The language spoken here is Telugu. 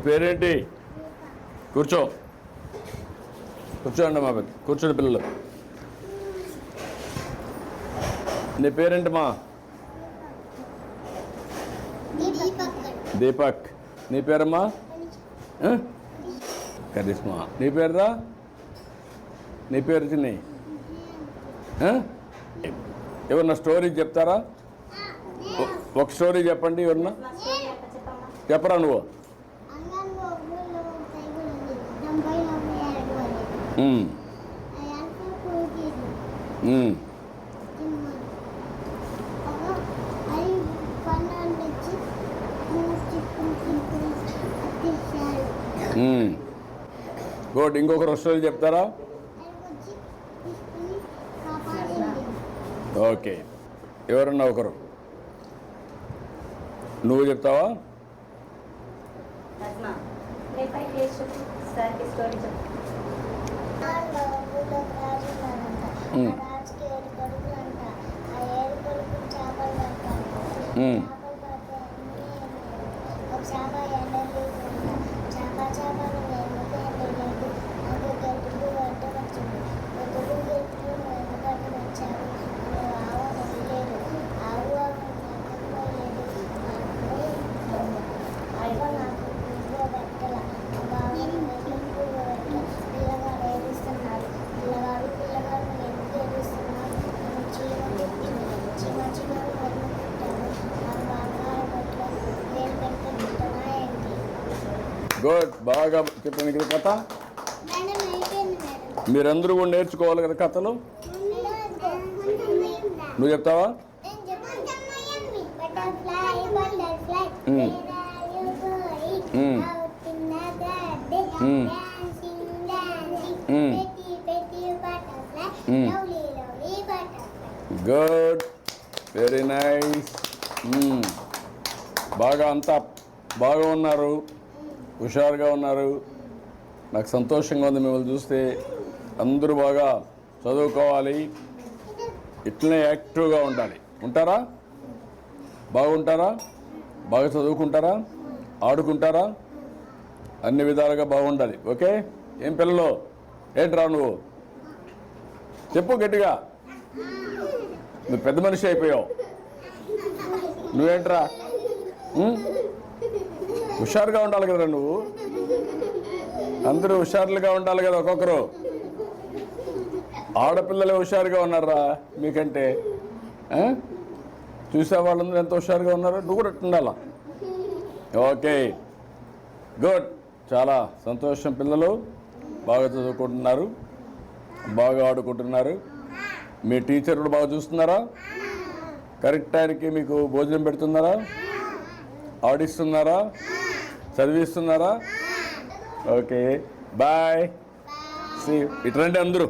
పేరేంటి? కూర్చో, కూర్చోండి మా పెద్ద, కూర్చోండి పిల్లలు. నీ పేరేంటమ్మా? దీపక్. నీ పేరమ్మా? కరిష్మా. నీ పేరురా? నీ పేరు చిన్ని? ఎవరన్నా స్టోరీ చెప్తారా? ఒక స్టోరీ చెప్పండి. ఎవరన్నా చెప్పరా నువ్వు? గుడ్. ఇంకొకరు స్టోరీ చెప్తారా? ఓకే, ఎవరన్నా ఒకరు. నువ్వు చెప్తావా? గుడ్. బాగా చెప్పండి కదా కథ. మీరందరూ కూడా నేర్చుకోవాలి కదా కథలు. నువ్వు చెప్తావా? Good, very nice. బాగా అంతా బాగా ఉన్నారు, హుషారుగా ఉన్నారు. నాకు సంతోషంగా ఉంది మిమ్మల్ని చూస్తే. అందరూ బాగా చదువుకోవాలి, ఇట్లనే యాక్టివ్గా ఉండాలి. ఉంటారా? బాగుంటారా? బాగా చదువుకుంటారా? ఆడుకుంటారా? అన్ని విధాలుగా బాగుండాలి. ఓకే. ఏం పిల్లలు, ఏంట్రా నువ్వు? చెప్పు గట్టిగా. నువ్వు పెద్ద మనిషి అయిపోయావు. నువ్వేంట్రా? హుషారుగా ఉండాలి కదరా నువ్వు. అందరూ హుషారులుగా ఉండాలి కదా. ఒక్కొక్కరు ఆడపిల్లలే హుషారుగా ఉన్నారా మీకంటే? చూసే వాళ్ళందరూ ఎంత హుషారుగా ఉన్నారు. నువ్వు కూడా ఉండాలా. Okay, good. చాలా సంతోషం. పిల్లలు బాగా చదువుకుంటున్నారు, బాగా ఆడుకుంటున్నారు. మీ టీచర్ కూడా బాగా చూస్తున్నారా? కరెక్ట్ టైంకి మీకు భోజనం పెడుతున్నారా? ఆడిస్తున్నారా? చదివిస్తున్నారా? Okay, bye. ఇటు రండి అందరూ.